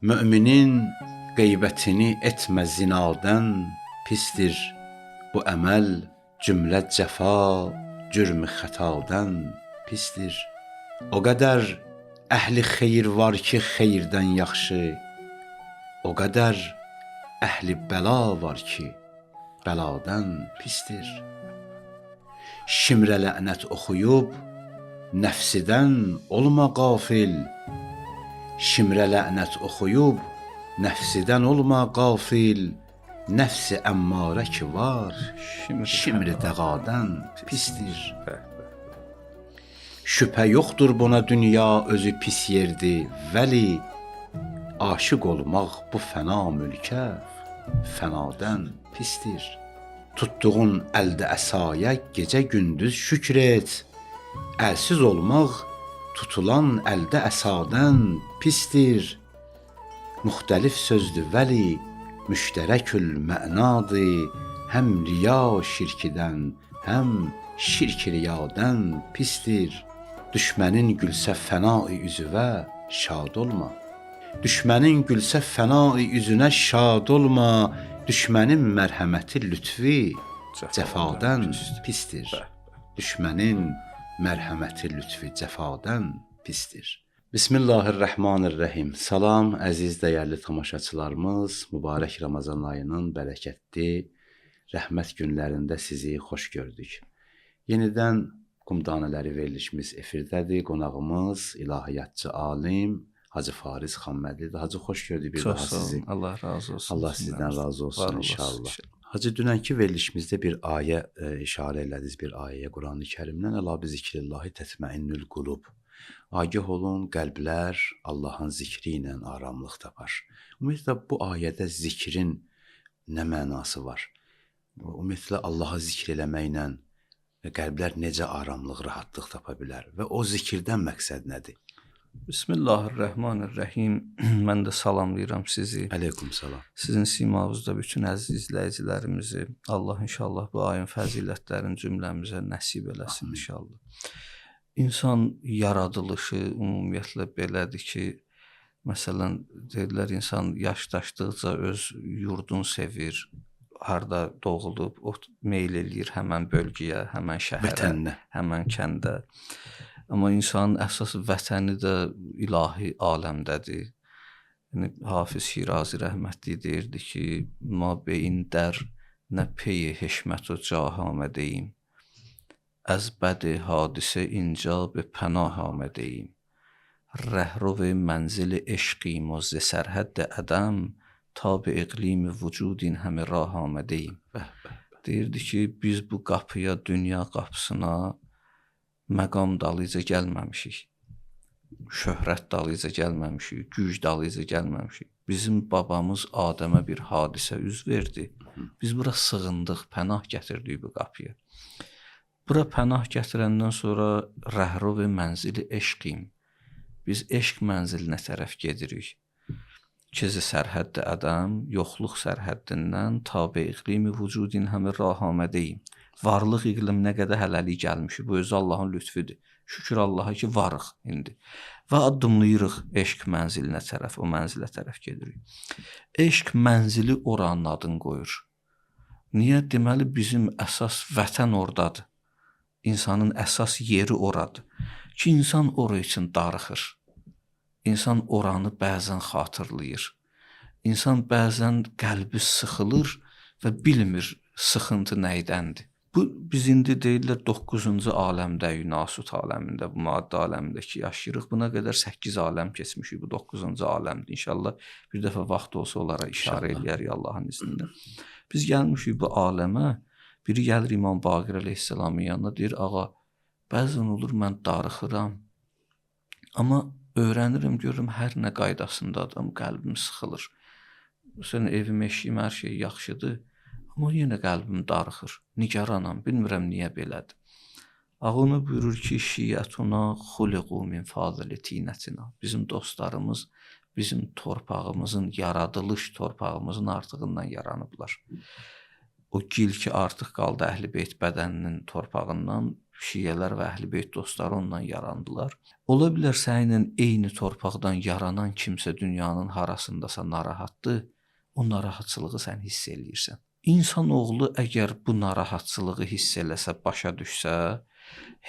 Müminin qeybətini etmə zinadən pisdir. Bu əməl cümlə cəfa, cürmü xətadan pisdir. O qədər əhli xeyir var ki, xeyirdən yaxşı, o qədər əhli bəla var ki, bəladan pisdir. Şimrə lənət oxuyub, nəfsidən olma qafil. Şimrə lənət oxuyub, nəfsidən olma qafil. Nəfsi əmmarə ki var, şimri dəğadan pisdir. Şübhə yoxdur buna dünya özü pis yerdir, vəli aşiq olmaq bu fəna mülkə fənadan pisdir. Tutduğun əldə əsaya gecə gündüz şükr et. Əlsiz olmaq tutulan əldə əsadan pisdir. Müxtəlif sözdür vəli müştərəkül mənadır. Həm riya şirkidən, həm şirk riyadan pisdir. Düşmənin gülsə fənai üzüvə şad olma. Düşmənin gülsə fənai üzünə şad olma. Düşmənin mərhəməti lütfi cəfadan pisdir. Düşmənin mərhəməti lütfi cəfadan pistir. Bismillahirrahmanirrahim. Salam, əziz dəyərli tamaşaçılarımız. Mübarək Ramazan ayının bərəkətli rəhmət günlərində sizi xoş gördük. Yenidən Qumdanələri verilişimiz efirdədir. Qonağımız ilahiyyatçı alim Hacı Fariz Xanmədidir. Hacı, xoş gördük bir daha sizi. Allah razı olsun. Allah sizdən razı olsun inşallah. Hacı, dünənki verilişimizdə bir ayə işarə elədiniz, bir ayəyə Qurani Kərimdən. Əla bi zikrillahi tətməinnül qulub. Agah olun, qəlblər Allahın zikri ilə aramlıq tapar. Ümumiyyətlə bu ayədə zikrin nə mənası var? Ümumiyyətlə Allahı zikr eləməklə qəlblər necə aramlıq, rahatlıq tapa bilər və o zikirdən məqsəd nədir? Bismillahirrahmanirrahim. Mən də salamlayıram sizi. Əleykum salam. Sizin simavuzda bütün əziz izləyicilərimizi Allah inşallah bu ayın fəzilətlərini cümləmizə nəsib eləsin inşallah. İnsan yaradılışı ümumiyyətlə belədir ki, məsələn, deyirlər, insan yaşdaşdıqca öz yurdunu sevir, harda doğulub, o meyl eləyir həmən bölgəyə, həmən şəhərə, vətəninə, həmən kəndə. Amma insanın əsas vətəni də ilahi aləmdədir. Yəni, Hafiz Şirazi rəhmətli deyirdi ki, ma beyin dər nə peyi heşmət o cah amədeyim. از بد حادثه اینجا به پناه آمده ایم رهرو منزل عشقیم و ز سرحد عدم تا به اقلیم وجود این همه راه آمده ایم. Deyirdi ki, biz bu qapıya, dünya qapısına məqam dalıca gəlməmişik. Şöhrət dalıca gəlməmişik, güc dalıca gəlməmişik. Bizim babamız Adəmə bir hadisə üz verdi. Biz bura sığındıq, pənah gətirdik bu qapıya. Bura pənah gətirəndən sonra rəhru və mənzili eşqim. Biz eşq mənzilinə tərəf gedirik. Kizi sərhəddə ədəm, yoxluq sərhəddindən tabi iqlimi vücudin həmi rah amədeyim. Varlıq iqliminə qədər hələlik gəlmişik. Bu özü Allahın lütfüdür. Şükür Allaha ki, varıq indi. Və addımlayırıq eşq mənzilinə tərəf, o mənzilə tərəf gedirik. Eşq mənzili oranın adını qoyur. Niyə? Deməli, bizim əsas vətən oradadır. İnsanın əsas yeri oradır ki, insan ora üçün darıxır. İnsan oranı bəzən xatırlayır. İnsan bəzən qəlbi sıxılır və bilmir sıxıntı nədəndir. Bu, biz indi deyirlər 9-cu aləmdəyik, Nasut aləmində, bu maddə aləmində ki, yaşayırıq. Buna qədər 8 aləm keçmişik, bu 9-cu aləmdir. İnşallah bir dəfə vaxt olsa onlara işarə eləyərik Allahın iznində. Biz gəlmişik bu aləmə. Biri gəlir İmam Baqir əleyhissalamın yanına, deyir, ağa, bəzən olur mən darıxıram, amma öyrənirəm, görürüm, hər nə qaydasında adam, qəlbim sıxılır. Məsələn, evim, eşiyim, hər şey yaxşıdır, amma yenə qəlbim darıxır, nigaranam, bilmirəm niyə belədir. Ağa onu buyurur ki, şiyyətuna xuliqu min fadili tinətina. Bizim dostlarımız, bizim torpağımızın, yaradılış torpağımızın artığından yaranıblar. O gil ki, artıq qaldı Əhl-i Beyt bədəninin torpağından, şiələr və əhl-i-beyt dostları ondan yarandılar. Ola bilər səninlə eyni torpaqdan yaranan kimsə dünyanın harasındasa narahatdır, o narahatçılığı sən hiss eləyirsən. İnsanoğlu əgər bu narahatçılığı hiss eləsə, başa düşsə,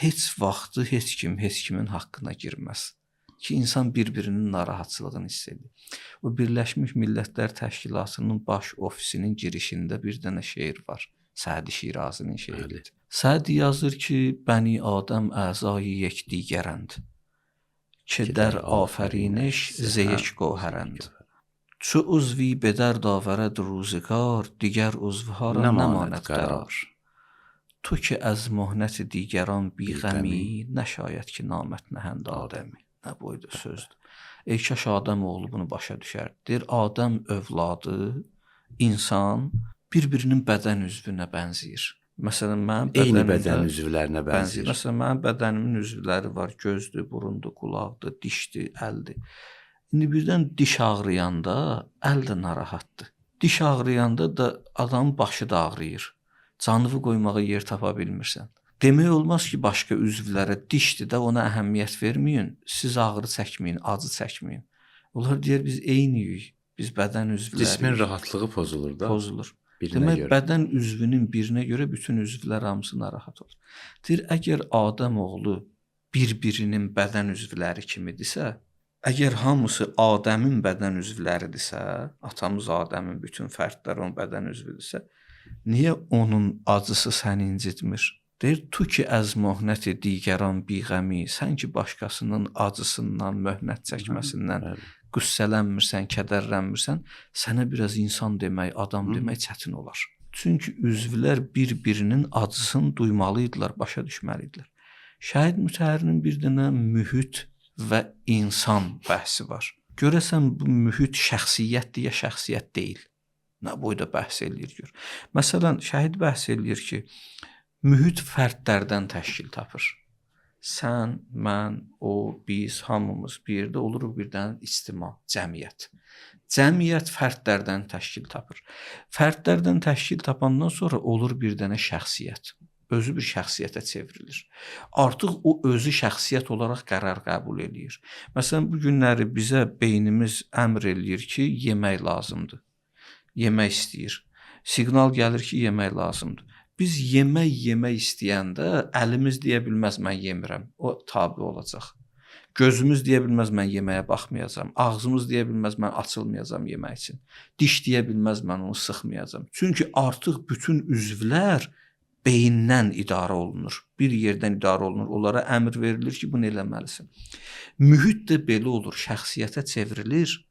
heç vaxtı heç kimin haqqına girməz. Ki insan bir-birinin narahatçılığını hiss edir. O Birləşmiş Millətlər Təşkilatının baş ofisinin girişində bir dənə şeir var. Sədi Şirazinin şeiridir. Sədi yazır ki, Bəni Adəm əzayı yekdigərənd. Kədər afəriniş zeyek qohərənd. Çu uzvi bedər davərəd ruzigar, digər uzvhara nəmanət qərar. Tu ki əz möhnət digəran biğəmi, nəşayət ki namət nəhənd adəmi. Nə boyda sözdür. Ey kaş Adəm oğlu bunu başa düşərdir. Adəm övladı, insan bir-birinin bədən üzvünə bənzəyir. Məsələn, mənim eyni bədən üzvlərinə bənzəyir. Məsələn, mənim bədənimin üzvləri var. Gözdür, burundur, qulaqdır, dişdir, əldir. İndi birdən diş ağrıyanda əl də narahatdır. Diş ağrıyanda da adamın başı da ağrıyır. Canını qoymağa yer tapa bilmirsən. Demək olmaz ki, başqa üzvlərə dişdir də ona əhəmiyyət verməyin, siz ağrı çəkməyin, acı çəkməyin. Onlar deyir, biz eyniyik, biz bədən üzvləriyik. Cismin rahatlığı pozulur da. Pozulur. Demək, bədən üzvünün birinə görə bütün üzvlər hamısı narahat olur. Deyir, əgər Adəm oğlu bir-birinin bədən üzvləri kimidirsə, əgər hamısı Adəmin bədən üzvləridirsə, atamız Adəmin bütün fərdləri onun bədən üzvüdürsə, niyə onun acısı səni incitmir? Deyir, tu ki əz möhnəti digəran biğəmi, sən ki başqasının acısından, möhnət çəkməsindən qüssələnmirsən, kədərlənmirsən, sənə biraz insan demək, adam demək çətin olar. Çünki üzvlər bir-birinin acısını duymalıydılar, başa düşməliydilər. Şəhid Mütəhhərinin bir dənə mühit və insan bəhsi var. Görəsən bu mühit şəxsiyyətdir ya şəxsiyyət deyil. Nə boyda bəhs eləyir gör. Məsələn, şəhid bəhs eləyir ki, mühit fərdlərdən təşkil tapır. Sən, mən, o, biz, hamımız bir yerdə oluruq bir dənə ictima, cəmiyyət. Cəmiyyət fərdlərdən təşkil tapır. Fərdlərdən təşkil tapandan sonra olur bir dənə şəxsiyyət. Özü bir şəxsiyyətə çevrilir. Artıq o özü şəxsiyyət olaraq qərar qəbul eləyir. Məsələn, bu günləri bizə beynimiz əmr eləyir ki, yemək lazımdır. Yemək istəyir. Siqnal gəlir ki, yemək lazımdır. Biz yemək istəyəndə əlimiz deyə bilməz mən yemirəm. O tabi olacaq. Gözümüz deyə bilməz mən yeməyə baxmayacam. Ağzımız deyə bilməz mən açılmayacam yemək üçün. Diş deyə bilməz mən onu sıxmayacam. Çünki artıq bütün üzvlər beyindən idarə olunur. Bir yerdən idarə olunur. Onlara əmr verilir ki, bunu eləməlisən. Mühit də belə olur. Şəxsiyyətə çevrilir.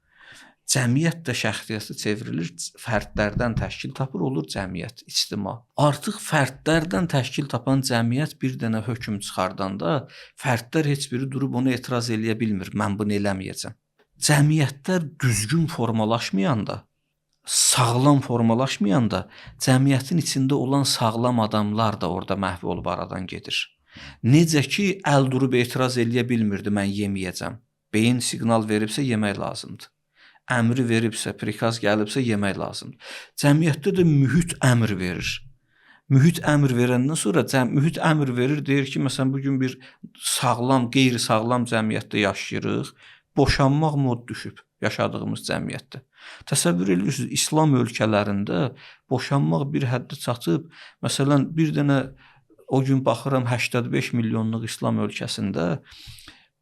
Cəmiyyət də şəxsiyyətə çevrilir, fərdlərdən təşkil tapır, olur cəmiyyət, ictima. Artıq fərdlərdən təşkil tapan cəmiyyət bir dənə hökm çıxardanda, fərdlər heç biri durub ona etiraz eləyə bilmir, mən bunu eləməyəcəm. Cəmiyyətlər düzgün formalaşmayanda, sağlam formalaşmayanda, cəmiyyətin içində olan sağlam adamlar da orada məhv olub aradan gedir. Necə ki, əl durub etiraz eləyə bilmirdi, mən yeməyəcəm. Beyin siqnal veribsə, yemək lazımdır. Əmri veribsə, prikaz gəlibsə yemək lazımdır. Cəmiyyətdə də mühit əmr verir. Mühit əmr verəndən sonra mühit əmr verir, deyir ki, məsələn bu gün bir sağlam, qeyri-sağlam cəmiyyətdə yaşayırıq. Boşanmaq mod düşüb yaşadığımız cəmiyyətdə. Təsəvvür edirsiniz, İslam ölkələrində boşanmaq bir həddə çatıb. Məsələn, bir dənə o gün baxıram 85 milyonluq İslam ölkəsində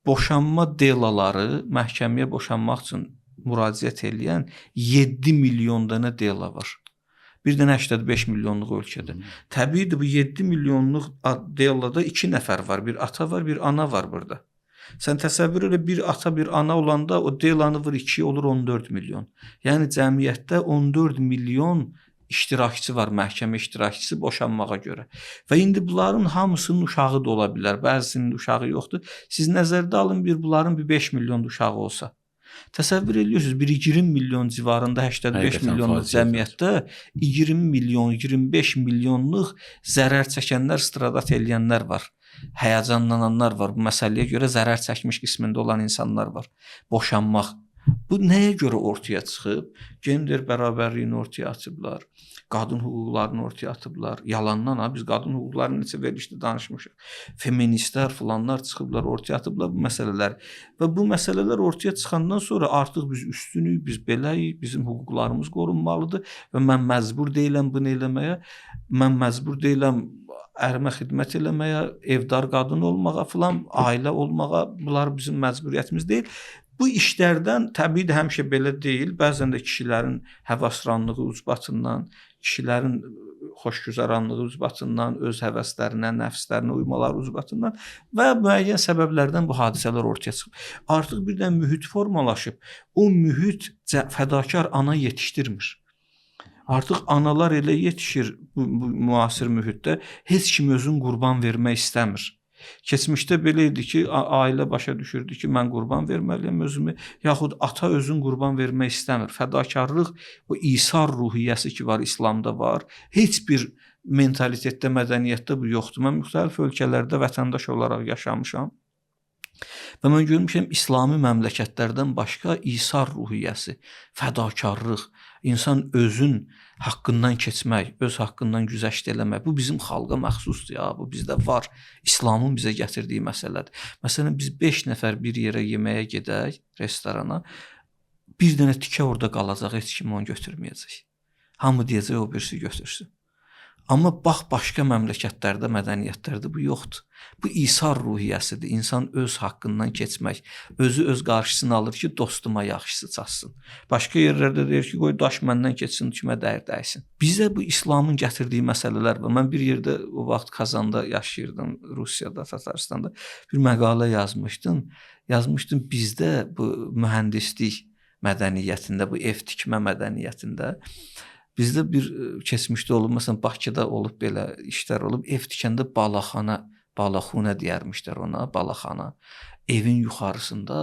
boşanma delaları məhkəməyə boşanmaq üçün müraciət edən 7 milyon dənə dela var. Bir dənə 85 milyonluq ölkədə. Təbiidir, bu 7 milyonluq delada 2 nəfər var. Bir ata var, bir ana var burada. Sən təsəvvür elə bir ata, bir ana olanda o delanı vur 2 olur 14 milyon. Yəni cəmiyyətdə 14 milyon iştirakçı var, məhkəmə iştirakçısı boşanmağa görə. Və indi bunların hamısının uşağı da ola bilər. Bəzisinin uşağı yoxdur. Siz nəzərdə alın bunların bir 5 milyon uşağı olsa. Təsəvvür edirsiniz, bir 20 milyon civarında 85 milyonluq cəmiyyətdə 20 milyon, 25 milyonluq zərər çəkənlər, stradat eləyənlər var. Həyəcanlananlar var. Bu məsələyə görə zərər çəkmiş qismində olan insanlar var. Boşanmaq Bu nəyə görə ortaya çıxıb? Gender bərabərliyini ortaya atıblar. Qadın hüquqlarını ortaya atıblar. Yalandan ha, biz qadın hüquqlarını neçə verilişdə danışmışıq. Feministlər filanlar çıxıblar, ortaya atıblar bu məsələlər. Və bu məsələlər ortaya çıxandan sonra artıq biz üstünük, biz beləyik, bizim hüquqlarımız qorunmalıdır və mən məcbur deyiləm bunu eləməyə. Mən məcbur deyiləm ərimə xidmət eləməyə, evdar qadın olmağa filan, ailə olmağa. Bunlar bizim məcburiyyətimiz deyil. Bu işlərdən təbii də həmişə belə deyil. Bəzən də kişilərin həvasranlığı ucbatından, kişilərin xoşgüzaranlığı ucbatından, öz həvəslərinə, nəfslərinə uymaları ucbatından və müəyyən səbəblərdən bu hadisələr ortaya çıxıb. Artıq birdən mühit formalaşıb. O mühit fədakar ana yetişdirmir. Artıq analar elə yetişir bu müasir mühitdə, heç kim özün qurban vermək istəmir. Keçmişdə belə idi ki, ailə başa düşürdü ki, mən qurban verməliyəm özümü, yaxud ata özün qurban vermək istəmir. Fədakarlıq, o İsar ruhiyyəsi ki var, İslamda var. Heç bir mentalitetdə, mədəniyyətdə bu yoxdur. Mən müxtəlif ölkələrdə vətəndaş olaraq yaşamışam. Və mən görmüşəm, İslami məmləkətlərdən başqa İsar ruhiyyəsi, fədakarlıq, insan özün haqqından keçmək, öz haqqından güzəşt eləmək, bu bizim xalqa məxsusdur ya, bu bizdə var. İslamın bizə gətirdiyi məsələdir. Məsələn, biz 5 nəfər bir yerə yeməyə gedək, restorana, bir dənə tikə orada qalacaq, heç kim onu götürməyəcək. Hamı deyəcək, o birisi götürsün. Amma bax, başqa məmləkətlərdə, mədəniyyətlərdə bu yoxdur. Bu İsar ruhiyyəsidir. İnsan öz haqqından keçmək, özü öz qarşısını alır ki, dostuma yaxşısı çatsın. Başqa yerlərdə deyir ki, qoy daş məndən keçsin, kimə dəyər dəysin. Bizdə bu İslamın gətirdiyi məsələlər var. Mən bir yerdə o vaxt Kazanda yaşayırdım, Rusiyada, Tataristanda. Bir məqalə yazmışdım. Yazmışdım bizdə bu mühəndislik mədəniyyətində, bu ev tikmə mədəniyyətində bizdə bir keçmişdə olub, məsələn, Bakıda olub belə işlər olub, ev tikəndə balaxana, balaxuna deyərmişlər ona, balaxana. Evin yuxarısında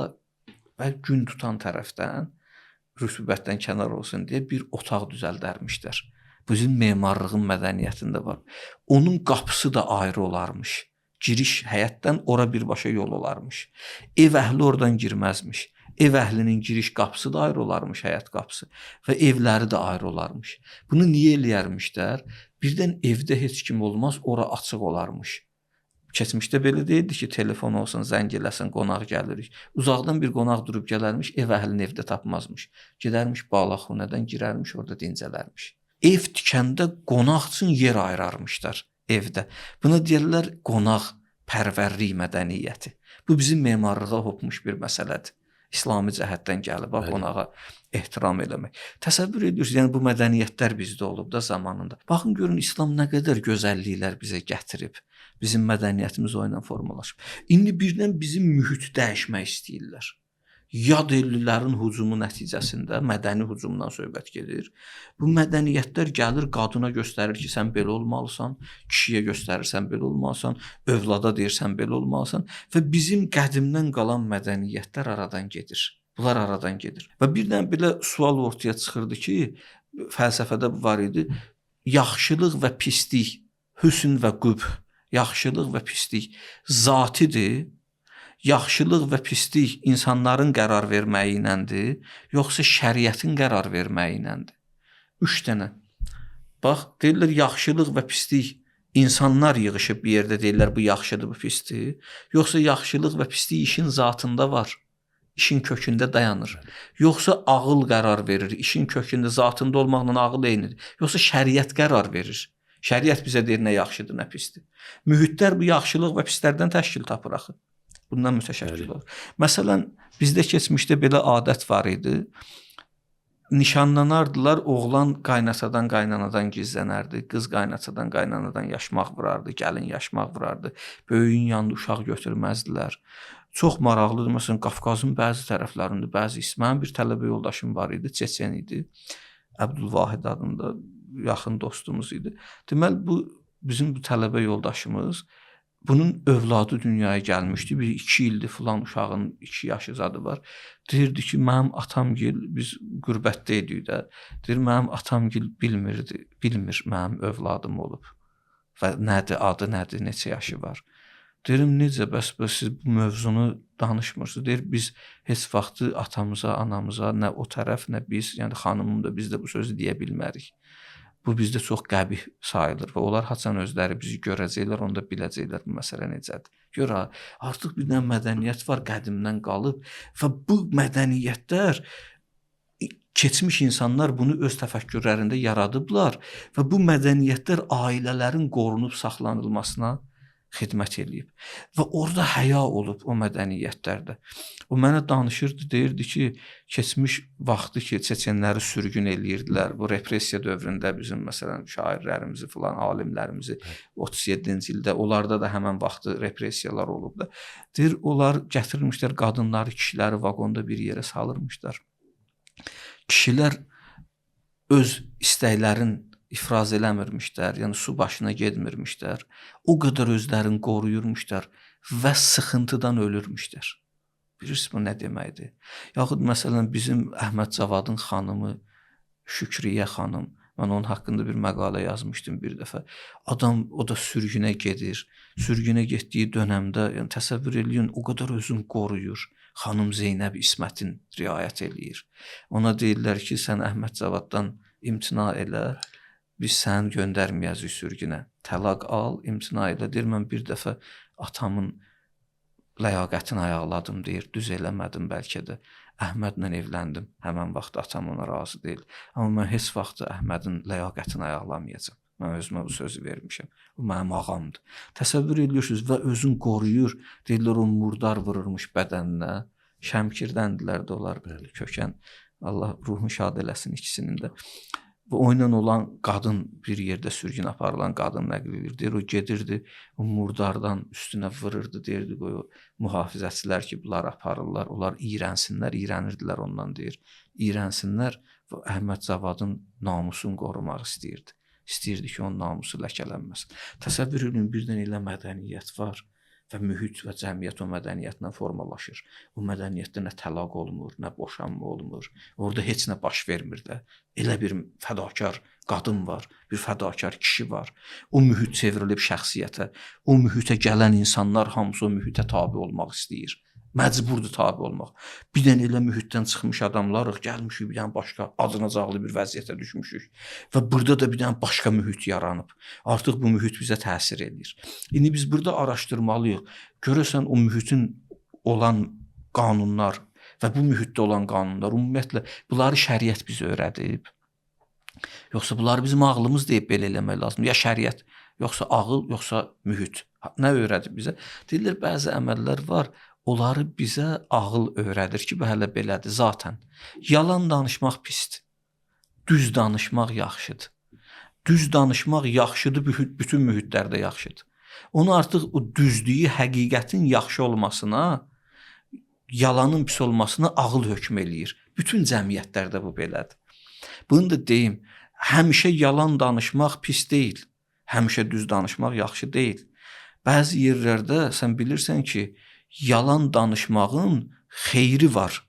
və gün tutan tərəfdən rütubətdən kənar olsun deyə bir otaq düzəldərmişlər. Bizim memarlığın mədəniyyətində var. Onun qapısı da ayrı olarmış. Giriş həyətdən ora birbaşa yol olarmış. Ev əhli oradan girməzmiş. Ev əhlinin giriş qapısı da ayrı olarmış, həyət qapısı və evləri də ayrı olarmış. Bunu niyə eləyərmişlər? Birdən evdə heç kim olmaz, ora açıq olarmış. Keçmişdə belə deyildi ki, telefon olsun, zəng eləsin, qonaq gəlirik. Uzaqdan bir qonaq durub gələrmiş, ev əhlini evdə tapmazmış. Gedərmiş balaxunədən girərmiş, orada dincələrmiş. Ev tikəndə qonaq üçün yer ayırarmışlar evdə. Buna deyirlər qonaq pərvərlik mədəniyyəti. Bu bizim memarlığa hopmuş bir məsələdir. İslami cəhətdən gəlib, qonağa ehtiram eləmək. Təsəvvür edirsiniz, yəni bu mədəniyyətlər bizdə olub da zamanında. Baxın görün İslam nə qədər gözəlliklər bizə gətirib. Bizim mədəniyyətimiz o ilə formalaşıb. İndi birdən bizim mühiti dəyişmək istəyirlər. Yad ellilərin hücumu nəticəsində mədəni hücumdan söhbət gedir. Bu mədəniyyətlər gəlir qadına göstərir ki, sən belə olmalısan, kişiyə göstərir sən belə olmalısan, övlada deyir sən belə olmalısan və bizim qədimdən qalan mədəniyyətlər aradan gedir. Bunlar aradan gedir. Və birdən belə sual ortaya çıxırdı ki, fəlsəfədə var idi, yaxşılıq və pislik, hüsn və qübh, yaxşılıq və pislik zatidir. Yaxşılıq və pislik insanların qərar verməyi iləndir, yoxsa şəriətin qərar verməyi iləndir? 3 dənə. Bax, deyirlər yaxşılıq və pislik insanlar yığışıb bir yerdə deyirlər bu yaxşıdır, bu pisdir. Yoxsa yaxşılıq və pislik işin zatında var, işin kökündə dayanır. Yoxsa ağıl qərar verir, işin kökündə zatında olmaqla ağıl eynidir. Yoxsa şəriət qərar verir. Şəriət bizə deyir nə yaxşıdır, nə pisdir. Mühitlər bu yaxşılıq və pislərdən təşkil tapır axı. Bundan mütəşəkkil olur. Məsələn, bizdə keçmişdə belə adət var idi. Nişanlanardılar, oğlan qaynatadan, qaynanadan gizlənərdi, qız qaynatadan, qaynanadan yaşmaq vurardı, gəlin yaşmaq vurardı. Böyüyün yanında uşaq götürməzdilər. Çox maraqlıdır. Məsələn, Qafqazın bəzi tərəflərində, bəzi mənim bir tələbə yoldaşım var idi, Çeçen idi. Əbdülvahid adında yaxın dostumuz idi. Deməli, bu bizim bu tələbə yoldaşımız bunun övladı dünyaya gəlmişdi. Bir 2 ildir filan uşağın 2 yaşı zadı var. Deyirdi ki, mənim atamgil, biz qürbətdə idik də. Deyir, mənim atamgil bilmir mənim övladım olub. Və nədir, adı nədir, neçə yaşı var. Deyirəm necə, bəs siz bu mövzunu danışmırsınız? Deyir biz heç vaxtı atamıza, anamıza nə o tərəf, nə biz, yəni xanımım da biz də bu sözü deyə bilmərik. Bu bizdə çox qəbih sayılır və onlar haçan özləri bizi görəcəklər, onda biləcəklər bu məsələ necədir. Gör ha, artıq bir dənə mədəniyyət var, qədimdən qalıb və bu mədəniyyətlər keçmiş insanlar bunu öz təfəkkürlərində yaradıblar və bu mədəniyyətlər ailələrin qorunub saxlanılmasına xidmət eləyib. Və orada həya olub o mədəniyyətlərdə. O mənə danışırdı, deyirdi ki, keçmiş vaxtı ki, çeçenləri sürgün eləyirdilər. Bu repressiya dövründə bizim məsələn şairlərimizi filan, alimlərimizi 37-ci ildə onlarda da həmin vaxtı repressiyalar olub da. Deyir, onlar gətirilmişlər qadınları, kişiləri vaqonda bir yerə salırmışlar. Kişilər öz istəklərin ifraz eləmirmişlər, yəni su başına getmirmişlər. O qədər özlərini qoruyurmuşlar və sıxıntıdan ölürmüşlər. Bilirsiniz bu nə deməkdir? Yaxud məsələn bizim Əhməd Cavadın xanımı Şükriyə xanım, mən onun haqqında bir məqalə yazmışdım bir dəfə. Adam o da sürgünə gedir. Sürgünə getdiyi dönəmdə, yəni təsəvvür eləyin, o qədər özünü qoruyur. Xanım Zeynəb İsmətin riayət eləyir. Ona deyirlər ki, sən Əhməd Cavaddan imtina elə. Biz səni göndərməyəcəyik sürgünə. Təlaq al, imtina elə. Deyir, mən bir dəfə atamın ləyaqətini ayaqladım, deyir. Düz eləmədim bəlkə də. Əhmədlə evləndim. Həmən vaxt atam ona razı deyil. Amma mən heç vaxt Əhmədin ləyaqətini ayaqlamayacağam. Mən özümə bu sözü vermişəm. O mənim ağamdır. Təsəvvür edirsiniz və özün qoruyur. Deyirlər, o murdar vururmuş bədəninə. Şəmkirdəndilər də onlar belə kökən. Allah ruhunu şad eləsin ikisinin də. Və o ilə olan qadın bir yerdə sürgün aparılan qadın nəql edir. Deyir, o gedirdi, o murdardan üstünə vururdu, deyirdi, o mühafizəçilər ki, bunlar aparırlar, onlar iyrənsinlər, iyrənirdilər ondan deyir. İyrənsinlər və Əhməd Cavadın namusunu qorumaq istəyirdi. İstəyirdi ki, onun namusu ləkələnməsin. Təsəvvür edin, birdən elə mədəniyyət var və mühit və cəmiyyət o mədəniyyətlə formalaşır. O mədəniyyətdə nə təlaq olmur, nə boşanma olmur. Orada heç nə baş vermir də. Elə bir fədakar qadın var, bir fədakar kişi var. O mühit çevrilib şəxsiyyətə. O mühitə gələn insanlar hamısı o mühitə tabe olmaq istəyir. Məcburdur tabe olmaq. Bir dənə elə mühitdən çıxmış adamlarıq, gəlmişik bir dənə başqa acınacaqlı bir vəziyyətə düşmüşük və burada da bir dənə başqa mühit yaranıb. Artıq bu mühit bizə təsir edir. İndi biz burada araşdırmalıyıq. Görəsən o mühitin olan qanunlar və bu mühitdə olan qanunlar ümumiyyətlə bunları şəriət bizə öyrədib. Yoxsa bunları bizim ağlımız deyib belə eləmək lazım. Ya şəriət, yoxsa ağıl, yoxsa mühit. Nə öyrədib bizə? Deyirlər, bəzi əməllər var. Onları bizə ağıl öyrədir ki, bu hələ belədir zatən. Yalan danışmaq pisdir. Düz danışmaq yaxşıdır. Düz danışmaq yaxşıdır, bütün mühitlərdə yaxşıdır. Onu artıq o düzlüyü, həqiqətin yaxşı olmasına, yalanın pis olmasına ağıl hökm eləyir. Bütün cəmiyyətlərdə bu belədir. Bunu da deyim, həmişə yalan danışmaq pis deyil. Həmişə düz danışmaq yaxşı deyil. Bəzi yerlərdə sən bilirsən ki, yalan danışmağın xeyri var.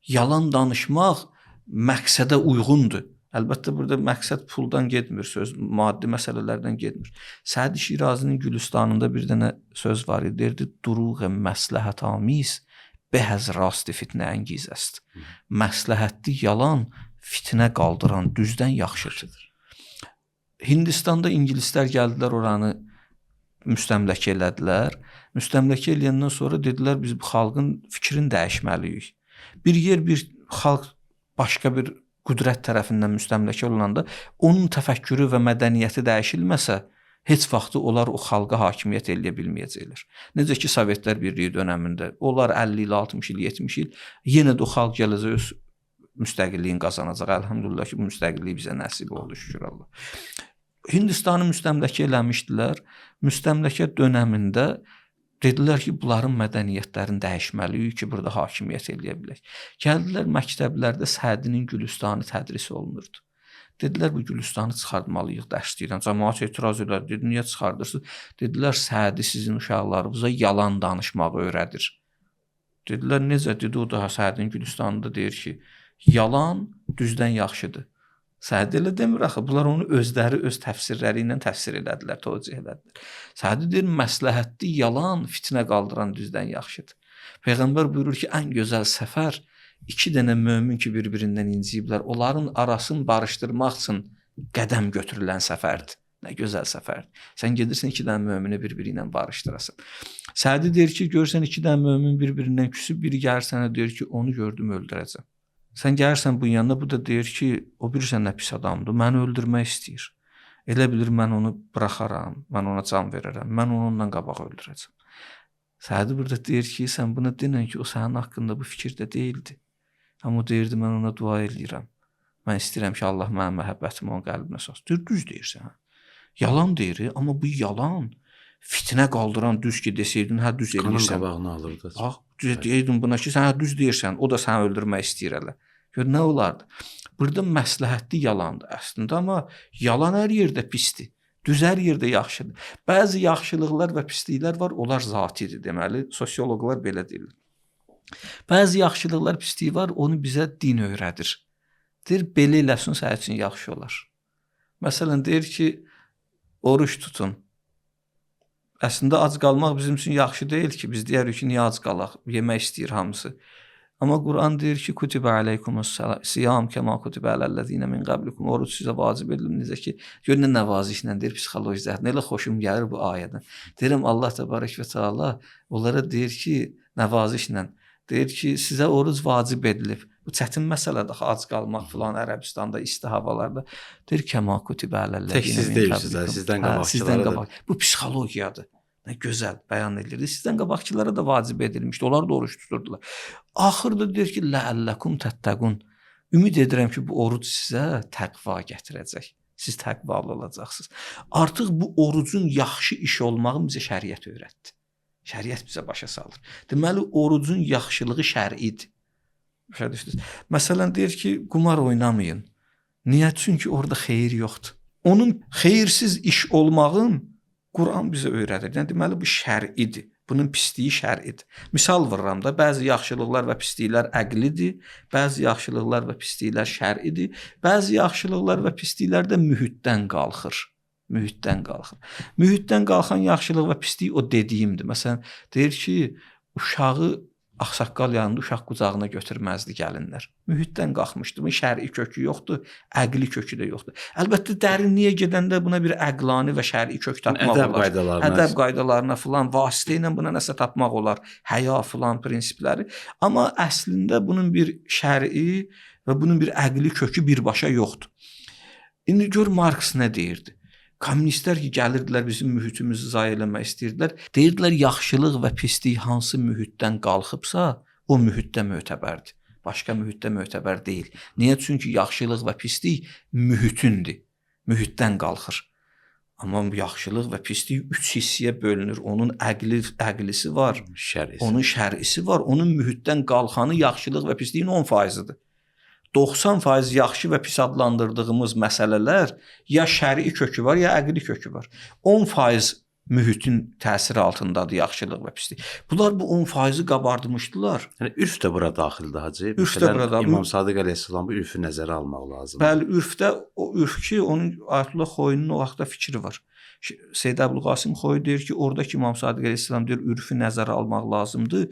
Yalan danışmaq məqsədə uyğundur. Əlbəttə burada məqsəd puldan getmir, söz maddi məsələlərdən getmir. Səd Şirazinin Gülüstanında bir dənə söz var idi. Deyirdi, duruğ məsləhət amiz behəz rasti fitnə əngiz است. Məsləhətli yalan fitnə qaldıran düzdən yaxşıdır. Hindistanda ingilislər gəldilər, oranı müstəmləkə elədilər. Müstəmləkə eləyəndən sonra dedilər, biz bu xalqın fikrini dəyişməliyik. Bir yer, bir xalq başqa bir qüdrət tərəfindən müstəmləkə olunanda onun təfəkkürü və mədəniyyəti dəyişilməsə, heç vaxtı onlar o xalqa hakimiyyət eləyə bilməyəcəklər. Necə ki, Sovetlər Birliyi dönəmində, onlar 50 il, 60 il, 70 il, yenə də o xalq gələcək öz müstəqilliyin qazanacaq. Əlhamdülillah ki, bu müstəqillik bizə nəsib oldu, şükür Allah. Hindistanı müstəmləkə eləmişdilər. Müstəmləkə dönəmində dedilər ki, bunların mədəniyyətlərini dəyişməliyik ki, burada hakimiyyət eləyə bilək. Gəldilər məktəblərdə Sədinin Gülüstanı tədris olunurdu. Dedilər, bu Gülüstanı çıxartmalıyıq, dərslikdən. Cəmaət etiraz edilər, dedi, niyə çıxardırsınız? Dedilər, Sədi sizin uşaqlarınıza yalan danışmağı öyrədir. Dedilər, necə? Dedi, o da Sədinin Gülüstanında deyir ki, yalan düzdən yaxşıdır. Sədi elə demir axı. Bunlar onu özləri öz təfsirləri ilə təfsir elədilər, tövcih elədilər. Sədi deyir, məsləhətli yalan fitnə qaldıran düzdən yaxşıdır. Peyğəmbər buyurur ki, ən gözəl səfər 2 dənə mömin ki, bir-birindən inciyiblər, onların arasını barışdırmaq üçün qədəm götürülən səfərdir. Nə gözəl səfərdir. Sən gedirsən 2 dənə mömini bir-biri ilə barışdırasan. Sədi deyir ki, görsən 2 dənə mömin bir-birindən küsüb, biri gəlir sənə deyir ki, onu gördüm, öldürəcəm. Sən gəlirsən bunun yanına, bu da deyir ki, o bilirsən nə pis adamdır, məni öldürmək istəyir. Elə bilir mən onu buraxaram, mən ona can verərəm, mən onu ondan qabaq öldürəcəm. Sədi burada deyir ki, sən buna denən ki, o sənin haqqında bu fikirdə deyildi. Amma o deyirdi, mən ona dua eləyirəm. Mən istəyirəm ki, Allah mənim məhəbbətimi onun qəlbinə salsın. Deyir, düz deyirsən. Yalan deyir, amma bu yalan fitnə qaldıran düz ki, desəydin, hə düz eləyirsən. Qanın qabağını alırdı. Bax, deyirdin buna ki, sən hə düz deyirsən, o da səni öldürmək istəyir elə. Gör, nə olardı? Burada məsləhətli yalandır əslində, amma yalan hər yerdə pisdir. Düz hər yerdə yaxşıdır. Bəzi yaxşılıqlar və pisliklər var, onlar zatidir deməli. Sosioloqlar belə deyirlər. Bəzi yaxşılıqlar, pisliyi var, onu bizə din öyrədir. Deyir, belə eləsin, sənin üçün yaxşı olar. Məsələn, deyir ki, oruç tutun. Əslində ac qalmaq bizim üçün yaxşı deyil ki, biz deyirik ki, niyə ac qalaq? Yemək istəyir hamısı. Amma Quran deyir ki, kutibə aleykumus-siyam kəma kutibə aləl-ləzina min qablikum. Oruç sizə vacib edilib. Necə ki, gör nə nəvazişlə deyir psixoloji cəhətdən. Elə xoşum gəlir bu ayədən. Deyirəm Allah təbarək və təala onlara deyir ki, nəvazişlə deyir ki, sizə oruc vacib edilib. Bu çətin məsələdir, ac qalmaq filan Ərəbistanda, isti havalarda. Deyir kəma kutibə aləl-ləzina min qablikum. Sizdən qabaqçılara. Bu psixologiyadır. Nə gözəl bəyan edirdi. Sizdən qabaqçılara da vacib edilmişdi. Onlar da oruç tuturdular. Axırda deyir ki, ləəlləkum təttəqun. Ümid edirəm ki, bu oruc sizə təqva gətirəcək. Siz təqvalı olacaqsınız. Artıq bu orucun yaxşı iş olmağı bizə şəriət öyrətdi. Şəriət bizə başa salır. Deməli, orucun yaxşılığı şər'idir. Başa düşdünüz? Məsələn, deyir ki, qumar oynamayın. Niyə? Çünki orada xeyir yoxdur. Onun xeyirsiz iş olmağın Quran bizə öyrədir. Yəni deməli bu şər'idir. Bunun pisliyi şər'idir. Misal vururam da, bəzi yaxşılıqlar və pisliklər əqlidir, bəzi yaxşılıqlar və pisliklər şər'idir, bəzi yaxşılıqlar və pisliklər də mühitdən qalxır. Mühitdən qalxır. Mühitdən qalxan yaxşılıq və pislik o dediyimdir. Məsələn, deyir ki, uşağı ağsaqqal yanında uşaq qucağına götürməzdi gəlinlər. Mühitdən qalxmışdı. Bunun şər'i kökü yoxdur, əqli kökü də yoxdur. Əlbəttə dərinliyə gedəndə buna bir əqlani və şər'i kök tapmaq olar. Ədəb qaydalarına filan, vasitə ilə buna nəsə tapmaq olar. Həya filan prinsipləri. Amma əslində bunun bir şər'i və bunun bir əqli kökü birbaşa yoxdur. İndi gör Marks nə deyirdi? Kommunistlər ki, gəlirdilər bizim mühitimizi zayə eləmək istəyirdilər. Deyirdilər, yaxşılıq və pislik hansı mühitdən qalxıbsa, o mühitdə mötəbərdir. Başqa mühitdə mötəbər deyil. Niyə? Çünki yaxşılıq və pislik mühitindir. Mühitdən qalxır. Amma yaxşılıq və pislik 3 hissəyə bölünür. Onun əqlisi var, onun şər'isi var, onun mühitdən qalxanı yaxşılıq və pisliyin 10%-dir. 90% yaxşı və pis adlandırdığımız məsələlər ya şər'i kökü var, ya əqli kökü var. 10% mühitin təsiri altındadır yaxşılıq və pislik. Bunlar bu 10%-i qabardmışdılar. Yəni ürf də bura daxildir hacı. Ürf də bura daxildir. İmam Sadiq əleyhissalam bu ürfü nəzərə almaq lazımdır. Bəli, ürfdə o ürf ki, onun Ayətullah Xoyunun o vaxtda fikri var. Seyyid Əbülqasım Xoy deyir ki, oradakı İmam Sadiq əleyhissalam deyir, ürfü nəzərə almaq lazımdır.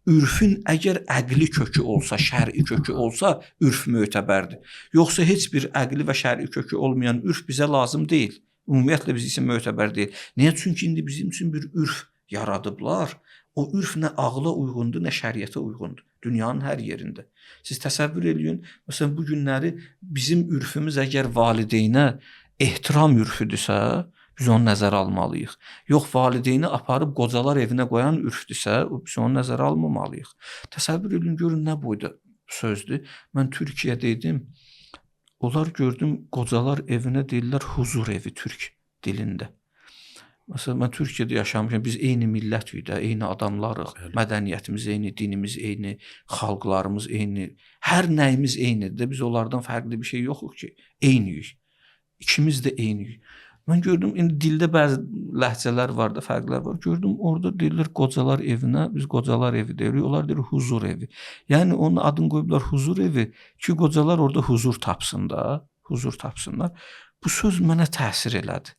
Ürfün əgər əqli kökü olsa, şər'i kökü olsa, ürf mötəbərdir. Yoxsa heç bir əqli və şər'i kökü olmayan ürf bizə lazım deyil. Ümumiyyətlə biz üçün mötəbər deyil. Niyə? Çünki indi bizim üçün bir ürf yaradıblar. O ürf nə ağla uyğundur, nə şəriətə uyğundur. Dünyanın hər yerində. Siz təsəvvür eləyin, məsələn, bu günləri bizim ürfümüz əgər valideynə ehtiram ürfüdürsə, biz onu nəzərə almalıyıq. Yox, valideyni aparıb qocalar evinə qoyan ürfdürsə, biz onu nəzərə almamalıyıq. Təsəvvür edin, görün nə boyda sözdür. Mən Türkiyədə idim. Onlar gördüm, qocalar evinə deyirlər huzur evi türk dilində. Məsələn, mən Türkiyədə yaşamışam, biz eyni millətik də, eyni adamlarıq. Mədəniyyətimiz eyni, dinimiz eyni, xalqlarımız eyni, hər nəyimiz eynidir. Biz onlardan fərqli bir şey yoxuq ki, eyniyik. İkimiz də eyniyik. Mən gördüm, indi dildə bəzi ləhcələr var da, fərqlər var. Gördüm, orada deyirlər qocalar evinə, biz qocalar evi deyirik, onlar deyir huzur evi. Yəni onun adını qoyublar huzur evi ki, qocalar orada huzur tapsın da. huzur tapsınlar. Bu söz mənə təsir elədi.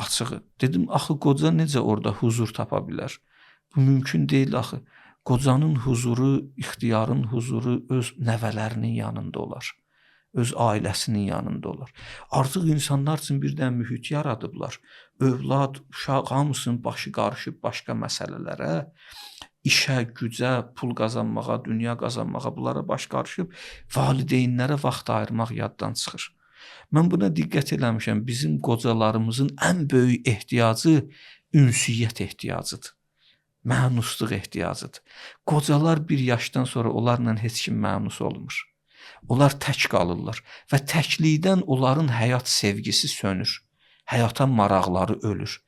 Açığı. Dedim, axı qoca necə orada huzur tapa bilər? Bu mümkün deyil axı. Qocanın huzuru, ixtiyarın huzuru öz nəvələrinin yanında olar. Öz ailəsinin yanında olar. Artıq insanlar üçün bir dənə mühit yaradıblar. Övlad, uşaq hamısının başı qarışıb başqa məsələlərə, işə, gücə, pul qazanmağa, dünya qazanmağa bunlara baş qarışıb, valideynlərə vaxt ayırmaq yaddan çıxır. Mən buna diqqət eləmişəm. Bizim qocalarımızın ən böyük ehtiyacı ünsiyyət ehtiyacıdır. Mənusluq ehtiyacıdır. Qocalar bir yaşdan sonra onlarla heç kim mənus olmur. Onlar tək qalırlar və təklikdən onların həyat sevgisi sönür. Həyata maraqları ölür.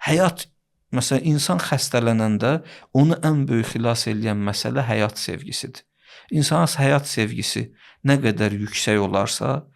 Həyat, məsələn, insan xəstələnəndə onu ən böyük xilas edən məsələ həyat sevgisidir. İnsanın həyat sevgisi nə qədər yüksək olarsa,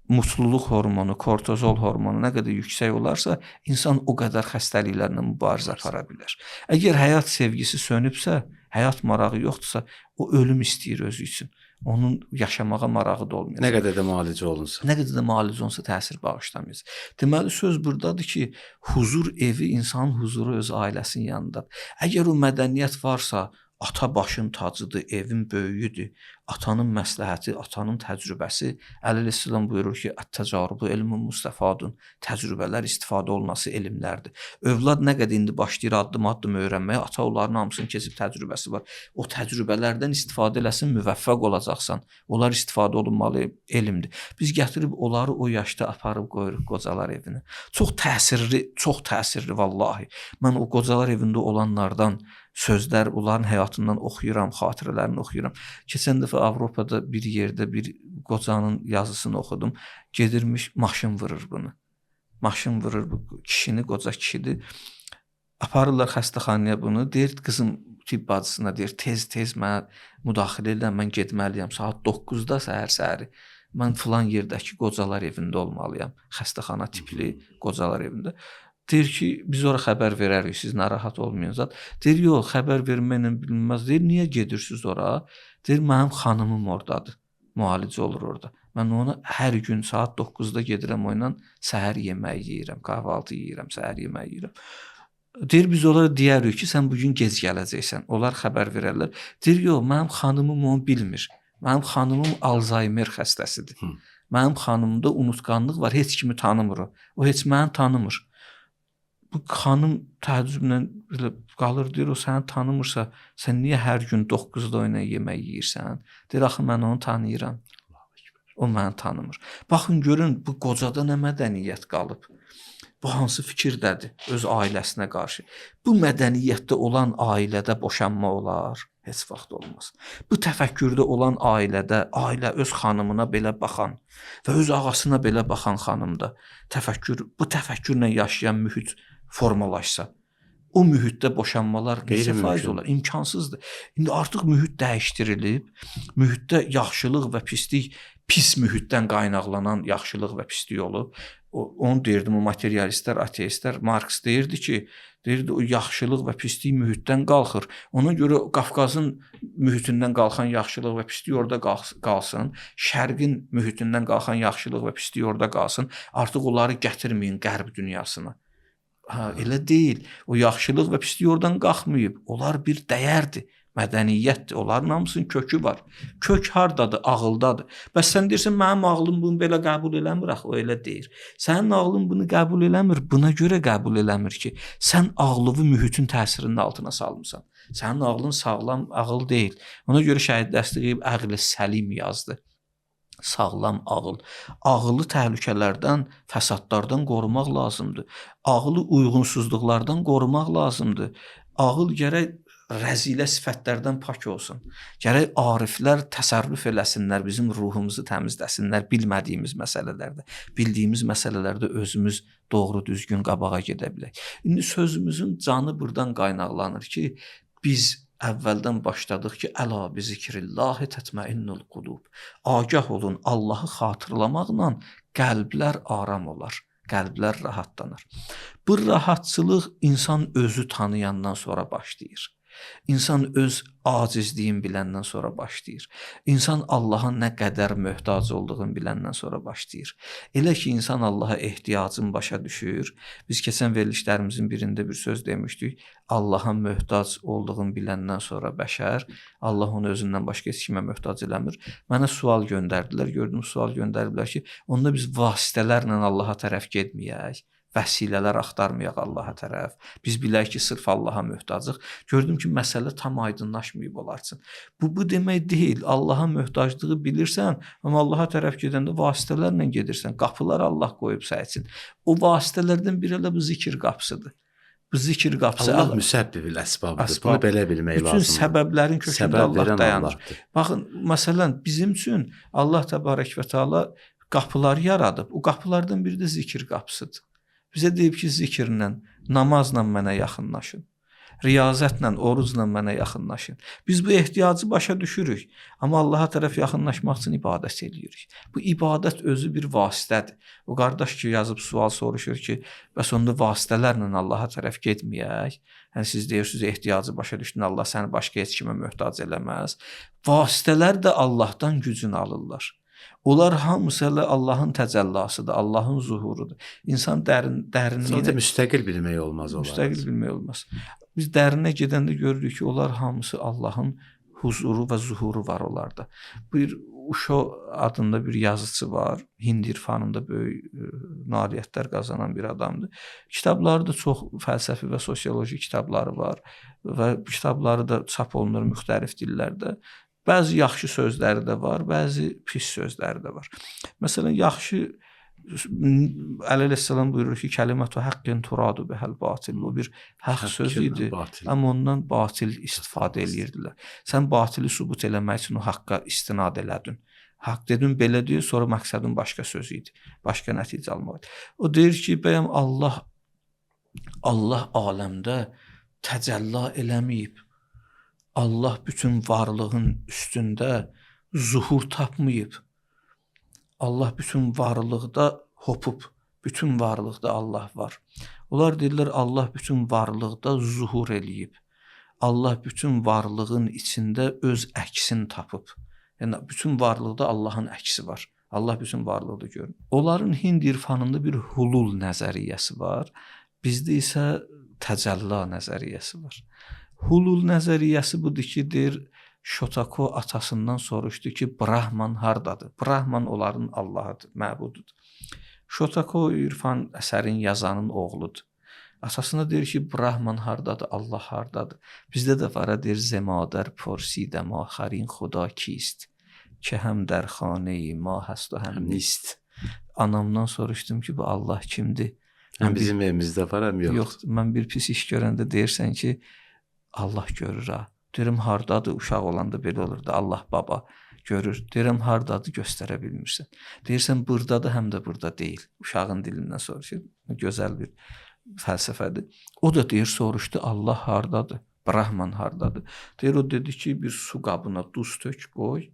mutluluq hormonu, kortizol hormonu nə qədər yüksək olarsa, insan o qədər xəstəliklərlə mübarizə apara bilər. Əgər həyat sevgisi sönübsə, həyat marağı yoxdursa, o ölüm istəyir özü üçün. Onun yaşamağa marağı da olmayacaq. Nə qədər də müalicə olunsa. Nə qədər də müalicə olunsa təsir bağışlamayacaq. Deməli, söz buradadır ki, huzur evi, insanın huzuru öz ailəsinin yanındadır. Əgər o mədəniyyət varsa, ata başın tacıdır, evin böyüyüdür. Atanın məsləhəti, atanın təcrübəsi. Əleyhissalam buyurur ki, "Ət-təcarubu elmun mustafadun." Təcrübələr istifadə olunması elmlərdir. Övlad nə qədər indi başlayır addım-addım öyrənməyə, ata onların hamısının keçib təcrübəsi var. O təcrübələrdən istifadə eləsin, müvəffəq olacaqsan. Onlar istifadə olunmalı elmdir. Biz gətirib onları o yaşda aparıb qoyuruq qocalar evinə. Çox təsirli vallahi. Mən o qocalar evində olanlardan sözlər, onların həyatından oxuyuram, xatirələrini oxuyuram. Keçən dəfə Avropada bir yerdə bir qocanın yazısını oxudum. Gedirmiş, maşın vurur bunu. Maşın vurur bu kişini, qoca kişidir. Aparırlar xəstəxanaya bunu. Deyir, qızım tibb bacısına deyir, tez mənə müdaxilə elə, mən getməliyəm. Saat 9-da səhər-səhəri. Mən filan yerdəki qocalar evində olmalıyam. Xəstəxana tipli qocalar evində. Deyir ki, biz ora xəbər verərik, siz narahat olmayın zat. Deyir, yox, xəbər verməklə bilinməz. Deyir, niyə gedirsiniz ora? Deyir, mənim xanımım oradadır. Müalicə olur orada. Mən ona hər gün saat 9-da gedirəm oyla, səhər yeməyi yeyirəm, kahvaltı yeyirəm, səhər yeməyi yeyirəm. Deyir, biz onlara deyərik ki, sən bugün gec gələcəksən. Onlar xəbər verərlər. Deyir, yox, mənim xanımım onu bilmir. Mənim xanımım Alzheimer xəstəsidir. Mənim xanımımda unutqanlıq var, heç kimi tanımır o. O heç məni tanımır. Bu xanım təəccüblə belə qalır, deyir, o səni tanımırsa, sən niyə hər gün 9-da oyna yemək yeyirsən? Deyir, axı mən onu tanıyıram. O məni tanımır. Baxın, görün, bu qocada nə mədəniyyət qalıb. Bu hansı fikirdədir öz ailəsinə qarşı. Bu mədəniyyətdə olan ailədə boşanma olar? Heç vaxt olmaz. Bu təfəkkürdə olan ailədə, ailə öz xanımına belə baxan və öz ağasına belə baxan xanımda bu təfəkkürlə yaşayan mühit formalaşsa, o mühitdə boşanmalar necə faiz olar? İmkansızdır. İndi artıq mühit dəyişdirilib, mühitdə yaxşılıq və pislik, pis mühitdən qaynaqlanan yaxşılıq və pislik olub. Onu deyirdim, o materialistlər, ateistlər, Marks deyirdi ki, o yaxşılıq və pislik mühitdən qalxır. Ona görə Qafqazın mühitindən qalxan yaxşılıq və pislik orada qalsın, Şərqin mühitindən qalxan yaxşılıq və pislik orada qalsın. Artıq onları gətirməyin Qərb dünyasına. Elə deyil. O yaxşılıq və pislik oradan qalxmayıb. Onlar bir dəyərdir, mədəniyyətdir. Onların hamısının kökü var. Kök hardadır? Ağıldadır. Bəs sən deyirsən, mənim ağlım bunu belə qəbul eləmir, axı, o elə deyir. Sənin ağlın bunu qəbul eləmir, buna görə qəbul eləmir ki, sən ağlıvı mühitin təsirinin altına salmısan. Sənin ağlın sağlam ağıl deyil. Ona görə Şəhid Dəstəyev əqli səlim yazdı. Sağlam ağıl. Ağılı təhlükələrdən, fəsadlardan qorumaq lazımdır. Ağılı uyğunsuzluqlardan qorumaq lazımdır. Ağıl gərək rəzilə sifətlərdən pak olsun. Gərək ariflər təsərrüf eləsinlər, bizim ruhumuzu təmizləsinlər bilmədiyimiz məsələlərdə. Bildiyimiz məsələlərdə özümüz doğru düzgün qabağa gedə bilək. İndi sözümüzün canı buradan qaynaqlanır ki, biz əvvəldən başladıq ki, əla bi zikrillahi tətməinnul qulub. Agah olun, Allahı xatırlamaqla qəlblər aram olar, qəlblər rahatlanır. Bu rahatçılıq insan özü tanıyandan sonra başlayır. İnsan öz acizliyini biləndən sonra başlayır. İnsan Allaha nə qədər möhtac olduğunu biləndən sonra başlayır. Elə ki, insan Allaha ehtiyacını başa düşür. Biz keçən verilişlərimizin birində bir söz demişdik. Allaha möhtac olduğunu biləndən sonra bəşər, Allah onu özündən başqa heç kimə möhtac eləmir. Mənə sual göndərdilər. Gördüm, sual göndəriblər ki, onda biz vasitələrlə Allaha tərəf getməyək. Vəsilələr axtarmayaq Allaha tərəf. Biz bilək ki, sırf Allaha möhtacıq. Gördüm ki, məsələ tam aydınlaşmayıb olar üçün. Bu demək deyil. Allaha möhtaclığı bilirsən, amma Allaha tərəf gedəndə vasitələrlə gedirsən. Qapılar Allah qoyub sənin üçün. O vasitələrdən biri elə bu zikir qapısıdır. Bu zikir qapısı Allah müsəbbibül əsbabıdır. Bunu belə bilmək lazımdır. Bütün səbəblərin kökündə Allah dayanır. Allahdır. Baxın, məsələn, bizim üçün Allah təbarək və təala qapılar yaradıb. O qapılardan biri də zikir qapısıdır. Bizə deyib ki, zikirlə, namazla mənə yaxınlaşın. Riyazətlə, orucla mənə yaxınlaşın. Biz bu ehtiyacı başa düşürük. Amma Allaha tərəf yaxınlaşmaq üçün ibadət edirik. Bu ibadət özü bir vasitədir. O qardaş ki, yazıb sual soruşur ki, bəs onda vasitələrlə Allaha tərəf getməyək. Yəni siz deyirsiniz, ehtiyacı başa düşdün, Allah səni başqa heç kimə möhtac eləməz. Vasitələr də Allahdan gücünü alırlar. Onlar hamısı Allahın təcəllasıdır, Allahın zuhurudur. İnsan dərinliyinə... Sadəcə müstəqil bilmək olmaz onlar. Müstəqil bilmək olmaz. Biz dərinə gedəndə görürük ki, onlar hamısı Allahın huzuru və zuhuru var onlarda. Bir Uşo adında bir yazıcı var. Hind irfanında böyük nailiyyətlər qazanan bir adamdır. Kitabları da çox fəlsəfi və sosioloji kitabları var və kitabları da çap olunur müxtəlif dillərdə. Bəzi yaxşı sözləri də var, bəzi pis sözləri də var. Məsələn, yaxşı Əleyhisselam buyurur ki, kəlimətü haqqin turadu bihəl batil. O bir haqq söz idi, amma ondan batil istifadə edirdilər. Sən batili sübut eləmək üçün o haqqa istinad elədin. Haqq dedin belə deyil, sonra məqsədin başqa söz idi. Başqa nəticə almaq. O deyir ki, bəyəm Allah aləmdə təcəllə eləməyib. Allah bütün varlığın üstündə zuhur tapmayıb. Allah bütün varlıqda hopub. Bütün varlıqda Allah var. Onlar deyirlər, Allah bütün varlıqda zuhur eləyib. Allah bütün varlığın içində öz əksini tapıb. Yəni, bütün varlıqda Allahın əksi var. Allah bütün varlıqda görünür. Onların Hind irfanında bir hulul nəzəriyyəsi var. Bizdə isə təcəllə nəzəriyyəsi var. Hulul nəzəriyyəsi budur ki, deyir, Şotako atasından soruşdu ki, Brahman hardadır? Brahman onların Allahıdır, məbududur. Şotako irfan əsərin yazanın oğludur. Atasına deyir ki, Brahman hardadır, Allah hardadır? Bizdə də var, deyir, Zemadər porsidəm axarin xuda kist? Ki həm dər xanəyi ma həst o həm nist. Anamdan soruşdum ki, bu Allah kimdir? Həm bizim evimizdə var, həm yoxdur. Yoxdur, mən bir pis iş görəndə deyirsən ki, Allah görür ha. Deyirəm, hardadır, uşaq olanda belə olurdu, Allah baba görür. Deyirəm, hardadır, göstərə bilmirsən. Deyirsən, buradadır, həm də burada deyil. Uşağın dilindən soruşur. Gözəl bir fəlsəfədir. O da deyir, soruşdu, Allah hardadır, Brahman hardadır. Deyir, o dedi ki, bir su qabına duz tök qoy,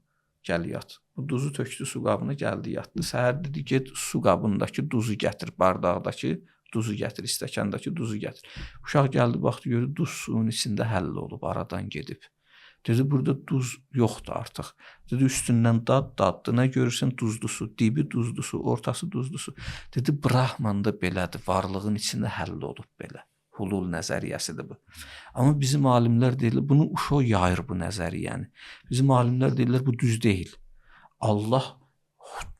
gəl yat. Bu duzu tökdü su qabına, gəldi yatdı. Səhər dedi, get su qabındakı duzu gətir, bardaqdakı duzu gətir, stəkandakı duzu gətir. Uşaq gəldi, baxdı, gördü, duz suyun içində həll olub, aradan gedib. Dedi, burada duz yoxdur artıq. Dedi, üstündən daddı, nə görürsən, duzlu su, dibi duzlu su, ortası duzlu su. Dedi, Brahman da belədir, varlığın içində həll olub belə. Hulul nəzəriyyəsidir bu. Amma bizim alimlər deyirlər, bunu Uşo yayır bu nəzəriyyəni. Bizim alimlər deyirlər, bu düz deyil. Allah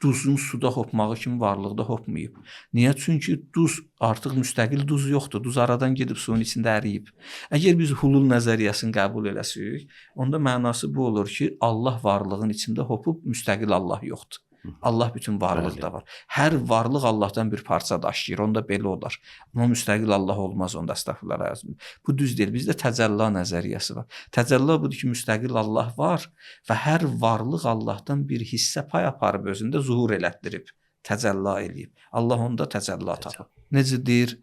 duzun suda hopmağı kimi varlıqda hopmayıb. Niyə? Çünki duz artıq müstəqil duz yoxdur. Duz aradan gedib suyun içində əriyib. Əgər biz hulul nəzəriyyəsini qəbul eləsək, onda mənası bu olur ki, Allah varlığın içində hopub, müstəqil Allah yoxdur. Allah bütün varlıqda var. Hər varlıq Allahdan bir parça daşıyır. Onda belə olar. Amma müstəqil Allah olmaz onda, əstəğfurullah əzim. Bu düz deyil. Bizdə təcəllə nəzəriyyəsi var. Təcəllə budur ki, müstəqil Allah var və hər varlıq Allahdan bir hissə pay aparıb özündə zuhur elətdirib, təcəllə eləyib. Allah onda təcəllə tapıb. Necə deyir?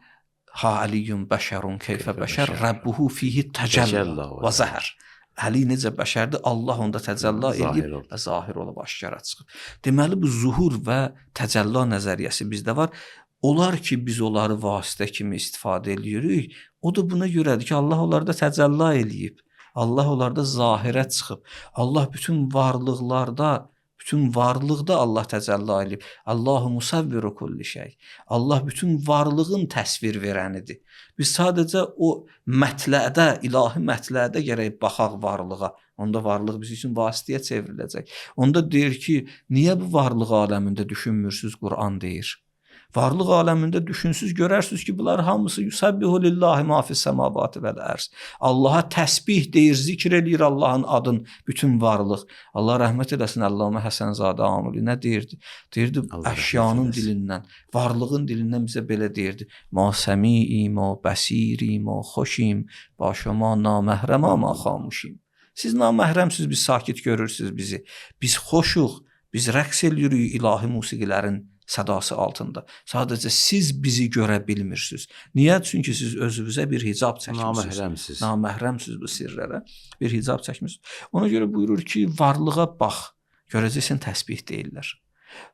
Ha aliyyun bəşərun keyfə bəşər, Rəbbuhu fihi təcəllə və zəhər. Əli necə bəşərdir, Allah onda təcəllə eləyib və zahir olub aşkara çıxıb. Deməli, bu zuhur və təcəllə nəzəriyyəsi bizdə var. Olar ki, biz onları vasitə kimi istifadə edirik. O da buna görədir ki, Allah onlarda təcəllə eləyib. Allah onlarda zahirə çıxıb. Allah bütün varlıqda Allah təcəlli edib. Allahu musavviru kulli şey. Allah bütün varlığın təsvir verənidir. Biz sadəcə o mətlədə, ilahi mətlədə gərək baxaq varlığa. Onda varlıq bizim üçün vasitəyə çevriləcək. Onda deyir ki, niyə bu varlıq aləmində düşünmürsüz? Quran deyir. Varlıq aləmində düşünsüz, görərsiniz ki, bunlar hamısı yusabbihu lillahi ma fis semavati vel ers. Allaha təsbih deyir, zikr eləyir Allahın adın bütün varlıq. Allah rəhmət eləsin Əllamə Həsənzadə Amili nə deyirdi? Deyirdi əşyanın dilindən, varlığın dilindən bizə belə deyirdi. Ma səmiim, ma bəsirim, ma xoşim, ba şuma naməhrəm, ma xamuşim. Siz naməhrəmsiz, biz sakit görürsünüz bizi. Biz xoşuq, biz rəqs eləyirik ilahi musiqilərin sədası altında. Sadəcə siz bizi görə bilmirsiniz. Niyə? Çünki siz özünüzə bir hicab çəkmişsiniz. Naməhrəmsiz bu sirrlərə bir hicab çəkmişsiniz. Ona görə buyurur ki, varlığa bax, görəcəksən təsbih deyirlər.